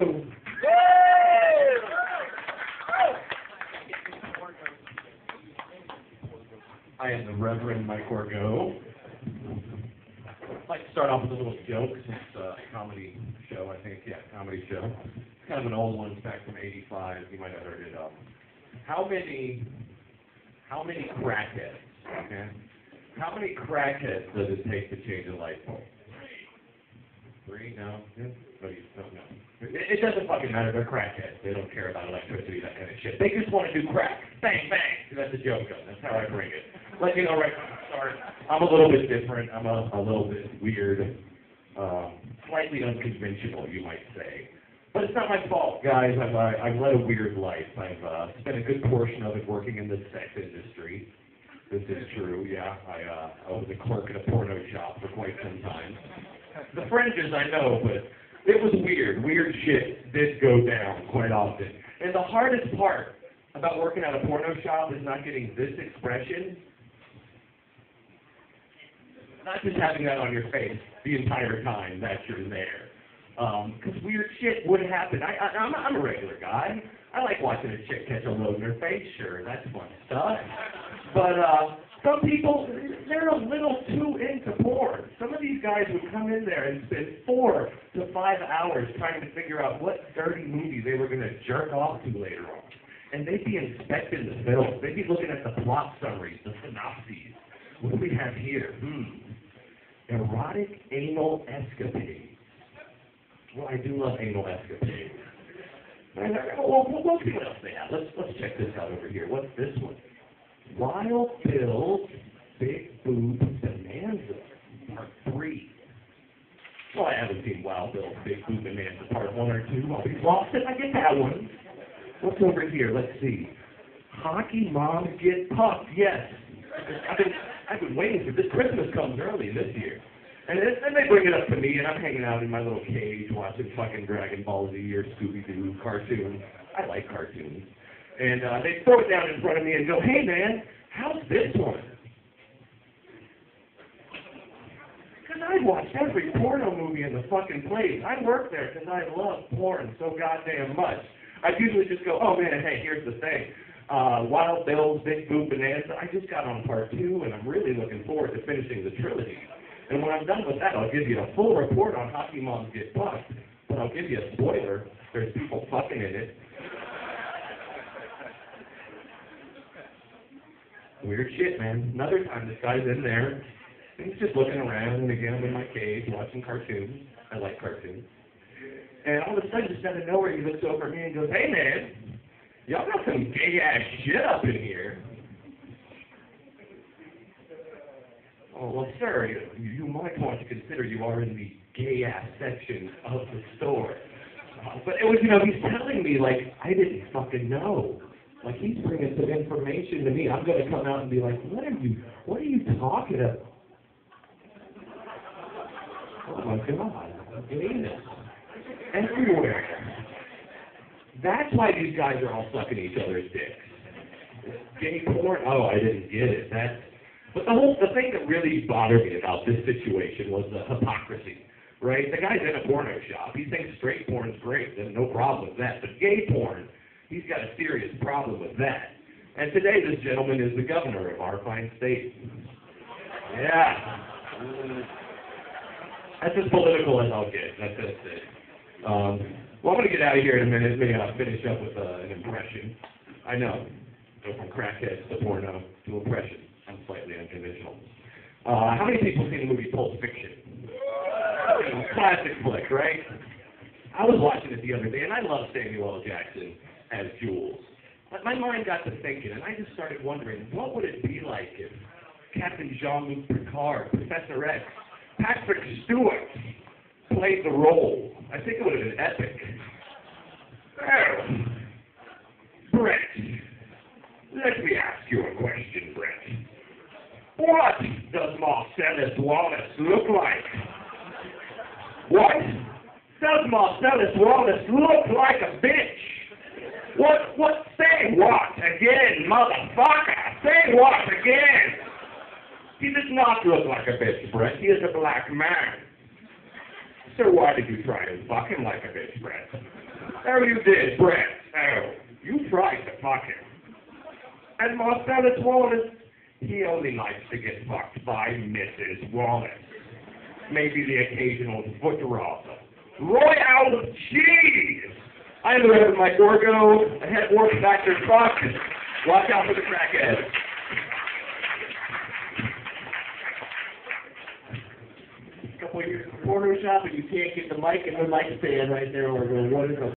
I am the Reverend Mike Orgo. I'd like to start off with a little joke. It's a comedy show, I think. Yeah, comedy show. It's kind of an old one, back from '85. You might have heard it. How many crackheads? Okay. How many crackheads does it take to change a light bulb? 3? No? But you don't know. It doesn't fucking matter. They're crackheads. They don't care about electricity, that kind of shit. They just want to do crack. Bang, bang. That's a joke, though. That's how I bring it. Let you know right from the start. I'm a little bit different. I'm a little bit weird. Slightly unconventional, you might say. But it's not my fault, guys. I've led a weird life. I've spent a good portion of it working in the sex industry. This is true, yeah. I was a clerk at a porno shop for quite some time. The fringes, I know, but it was weird. Weird shit did go down quite often. And the hardest part about working at a porno shop is not getting this expression. Not just having that on your face the entire time that you're there. Because weird shit would happen. I'm a regular guy. I like watching a chick catch a load in her face. Sure, that's fun stuff. But some people, they're a little too into porn. Some of these guys would come in there and spend 4 to 5 hours trying to figure out what dirty movie they were going to jerk off to later on. And they'd be inspecting the films. They'd be looking at the plot summaries, the synopses. What do we have here? Erotic anal escapades. Well, I do love anal escapades. Well, we'll see what else they have. Let's check this out over here. What's this one? Wild Bill's Big Boob Bonanza, Part 3. Well, I haven't seen Wild Bill's Big Boob Bonanza Part 1 or 2. I'll be lost if I get that one. What's over here? Let's see. Hockey Moms Get Puffed. Yes. I've been waiting for this. Christmas comes early this year. And they bring it up to me, and I'm hanging out in my little cage watching fucking Dragon Ball Z or Scooby-Doo cartoons. I like cartoons. And they throw it down in front of me and go, "Hey, man, how's this one?" Because I watched every porno movie in the fucking place. I work there because I love porn so goddamn much. I usually just go, "Oh, man, hey, here's the thing. Wild Bill's Big Boob Bonanza, I just got on Part 2, and I'm really looking forward to finishing the trilogy. And when I'm done with that, I'll give you a full report on Hockey Moms Get Puffed, but I'll give you a spoiler. There's people fucking in it." Weird shit, man. Another time, this guy's in there, and he's just looking around, and again, I'm in my cage watching cartoons. I like cartoons. And all of a sudden, just out of nowhere, he looks over at me and goes, "Hey, man, y'all got some gay-ass shit up in here." "Oh, well, sir, you might want to consider you are in the gay-ass section of the store." But it was, he's telling me, like, I didn't fucking know. Like, he's bringing some information to me. I'm going to come out and be like, what are you talking about? Oh, my God. Gayness. Everywhere. That's why these guys are all sucking each other's dicks. Gay porn? Oh, I didn't get it. But the thing that really bothered me about this situation was the hypocrisy, right? The guy's in a porno shop. He thinks straight porn's great. There's no problem with that. But gay porn, he's got a serious problem with that. And today, this gentleman is the governor of our fine state. Yeah. That's as political as I'll get. That's it. Well, I'm going to get out of here in a minute. Maybe I'll finish up with an impression. I know. Go from crackheads to porno to impression. I'm slightly unconventional. How many people seen the movie Pulp Fiction? Classic flick, right? I was watching it the other day, and I love Samuel L. Jackson as Jules. But my mind got to thinking, and I just started wondering, what would it be like if Captain Jean-Luc Picard, Professor X, Patrick Stewart played the role? I think it would have been epic. Oh, Brett, let me ask you a question, Brett. What does Marcellus Wallace look like? What? Does Marcellus Wallace look like a bitch? What? Say what again, motherfucker? Say what again? He does not look like a bitch, Brett. He is a black man. So why did you try to fuck him like a bitch, Brett? Oh, you did, Brett. Oh, you tried to fuck him. And Marcellus Wallace, he only likes to get fucked by Mrs. Wallace. Maybe the occasional foot rub. Royale cheese! I am the Reverend Mike Orgo, a head work factor fuck. Watch out for the crackheads. A couple of years of Photoshop and you can't get the mic and the mic stand right there, Orgo. What is